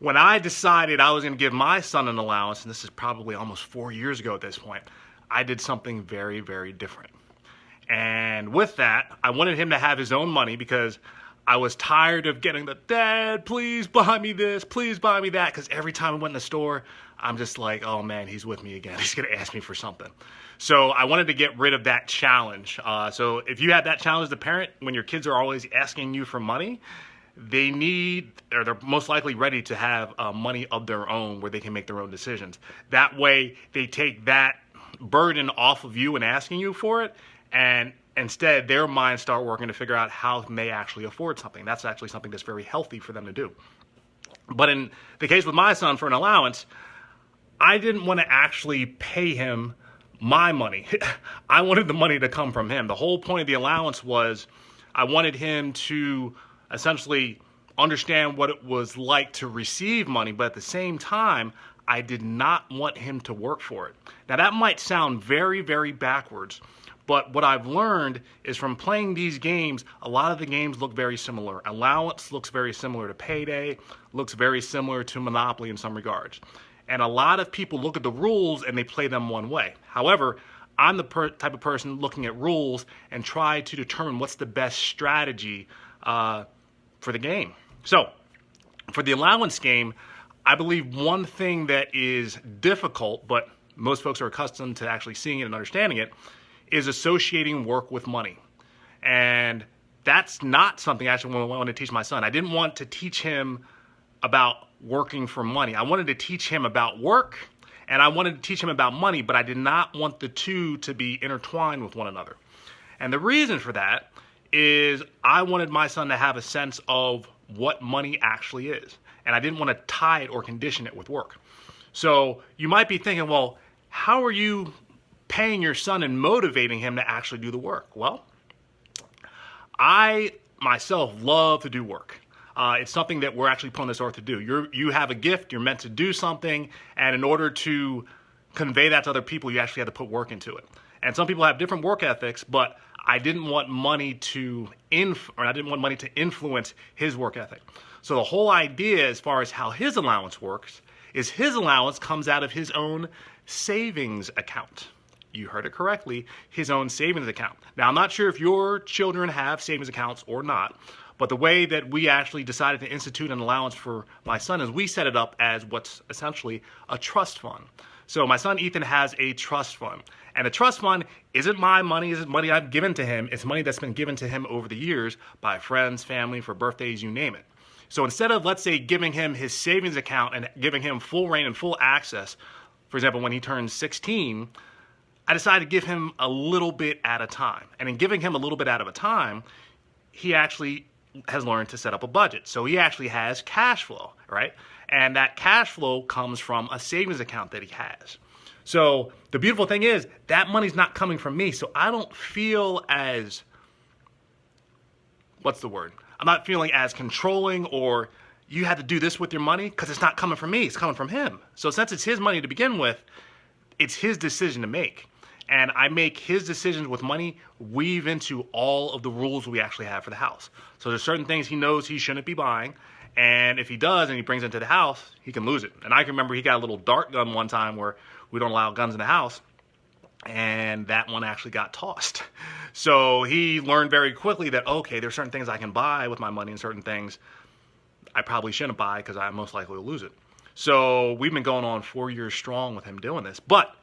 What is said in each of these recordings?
When I decided I was going to give my son an allowance, and this is probably almost 4 years ago at this point, I did something very, very different. And with that, I wanted him to have his own money because I was tired of getting the, "Dad, please buy me this, please buy me that," because every time I went in the store, I'm just like, oh man, he's with me again. He's going to ask me for something. So I wanted to get rid of that challenge. So if you have that challenge as a parent, when your kids are always asking you for money, they need, or they're most likely ready to have money of their own where they can make their own decisions. That way they take that burden off of you and asking you for it, and instead their minds start working to figure out how they actually afford something. That's actually something that's very healthy for them to do. But in the case with my son for an allowance, I didn't want to actually pay him my money. I wanted the money to come from him. The whole point of the allowance was I wanted him to essentially understand what it was like to receive money, but at the same time, I did not want him to work for it. Now that might sound very, very backwards, but what I've learned is from playing these games, a lot of the games look very similar. Allowance looks very similar to payday, looks very similar to Monopoly in some regards. And a lot of people look at the rules and they play them one way. However, I'm the type of person looking at rules and try to determine what's the best strategy for the game. So, for the allowance game, I believe one thing that is difficult, but most folks are accustomed to actually seeing it and understanding it, is associating work with money. And that's not something I actually want to teach my son. I didn't want to teach him about working for money. I wanted to teach him about work, and I wanted to teach him about money, but I did not want the two to be intertwined with one another. And the reason for that is I wanted my son to have a sense of what money actually is. And I didn't want to tie it or condition it with work. So you might be thinking, well, how are you paying your son and motivating him to actually do the work? Well, I myself love to do work. It's something that we're actually put on this earth to do. You have a gift, you're meant to do something, and in order to convey that to other people, you actually have to put work into it. And some people have different work ethics, but I didn't want money to influence his work ethic. So the whole idea as far as how his allowance works is his allowance comes out of his own savings account. You heard it correctly, his own savings account. Now, I'm not sure if your children have savings accounts or not, but the way that we actually decided to institute an allowance for my son is we set it up as what's essentially a trust fund. So my son Ethan has a trust fund. And the trust fund isn't my money, isn't money I've given to him. It's money that's been given to him over the years by friends, family, for birthdays, you name it. So instead of, let's say, giving him his savings account and giving him full reign and full access, for example, when he turns 16, I decided to give him a little bit at a time. And in giving him a little bit at a time, he actually has learned to set up a budget. So he actually has cash flow, right? And that cash flow comes from a savings account that he has. So the beautiful thing is that money's not coming from me. So I don't feel as, what's the word? I'm not feeling as controlling or you had to do this with your money because it's not coming from me. It's coming from him. So since it's his money to begin with, it's his decision to make. And I make his decisions with money weave into all of the rules we actually have for the house. So there's certain things he knows he shouldn't be buying. And if he does and he brings it into the house, he can lose it. And I can remember he got a little dart gun one time where we don't allow guns in the house. And that one actually got tossed. So he learned very quickly that, okay, there's certain things I can buy with my money and certain things I probably shouldn't buy because I most likely will lose it. So we've been going on 4 years strong with him doing this. But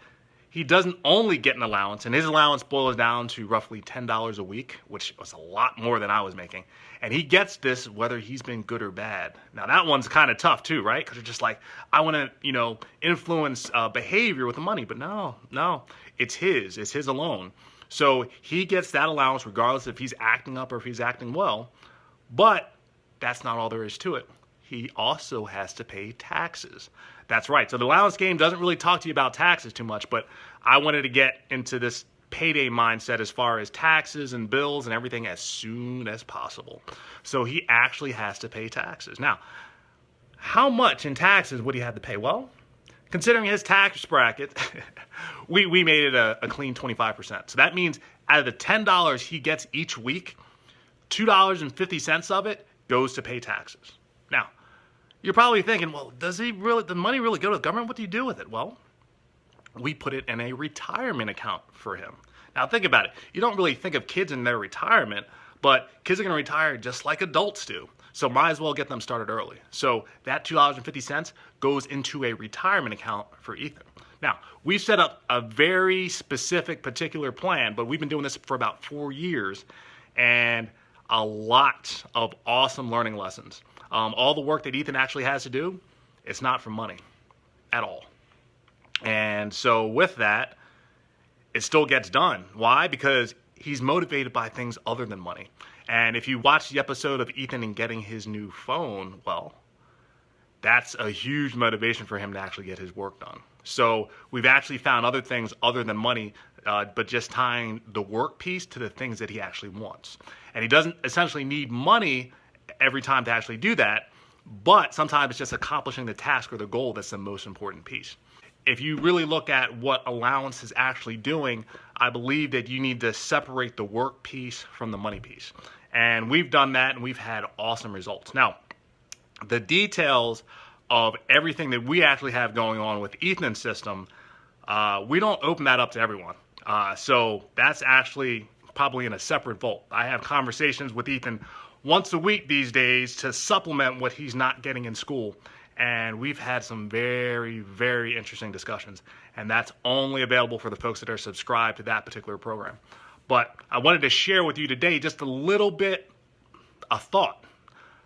he doesn't only get an allowance, and his allowance boils down to roughly $10 a week, which was a lot more than I was making. And he gets this whether he's been good or bad. Now, that one's kind of tough too, right? Because you're just like, I want to, influence behavior with the money. But no, it's his alone. So he gets that allowance regardless if he's acting up or if he's acting well. But that's not all there is to it. He also has to pay taxes. That's right. So the allowance game doesn't really talk to you about taxes too much, but I wanted to get into this payday mindset as far as taxes and bills and everything as soon as possible. So he actually has to pay taxes. Now, how much in taxes would he have to pay? Well, considering his tax bracket, we made it a clean 25%. So that means out of the $10 he gets each week, $2.50 of it goes to pay taxes. Now, You're probably thinking, well, does the money really go to the government? What do you do with it? Well, we put it in a retirement account for him. Now think about it. You don't really think of kids in their retirement, but kids are going to retire just like adults do. So might as well get them started early. So that $2.50 goes into a retirement account for Ethan. Now, we've set up a very specific, particular plan, but we've been doing this for about 4 years, and a lot of awesome learning lessons. All the work that Ethan actually has to do, it's not for money at all. And so with that, it still gets done. Why? Because he's motivated by things other than money. And if you watch the episode of Ethan and getting his new phone, well, that's a huge motivation for him to actually get his work done. So we've actually found other things other than money, but just tying the work piece to the things that he actually wants. And he doesn't essentially need money every time to actually do that, but sometimes it's just accomplishing the task or the goal that's the most important piece. If you really look at what allowance is actually doing, I believe that you need to separate the work piece from the money piece. And we've done that, and we've had awesome results. Now, the details of everything that we actually have going on with Ethan's system, we don't open that up to everyone. So that's actually probably in a separate vault. I have conversations with Ethan once a week these days to supplement what he's not getting in school. And we've had some very, very interesting discussions. And that's only available for the folks that are subscribed to that particular program. But I wanted to share with you today just a little bit of thought,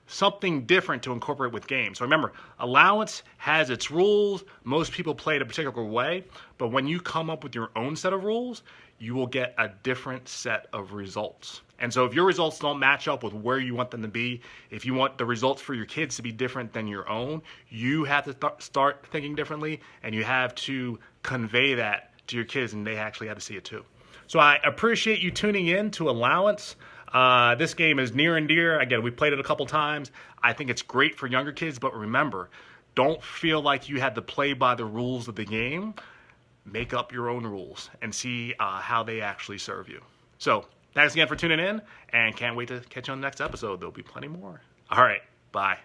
something different to incorporate with games. So remember, allowance has its rules. Most people play it a particular way. But when you come up with your own set of rules, you will get a different set of results. And so if your results don't match up with where you want them to be, if you want the results for your kids to be different than your own, you have to start thinking differently, and you have to convey that to your kids, and they actually have to see it too. So I appreciate you tuning in to Allowance. This game is near and dear. Again, we played it a couple times. I think it's great for younger kids, but remember, don't feel like you had to play by the rules of the game. Make up your own rules and see how they actually serve you. So thanks again for tuning in, and can't wait to catch you on the next episode. There'll be plenty more. All right, bye.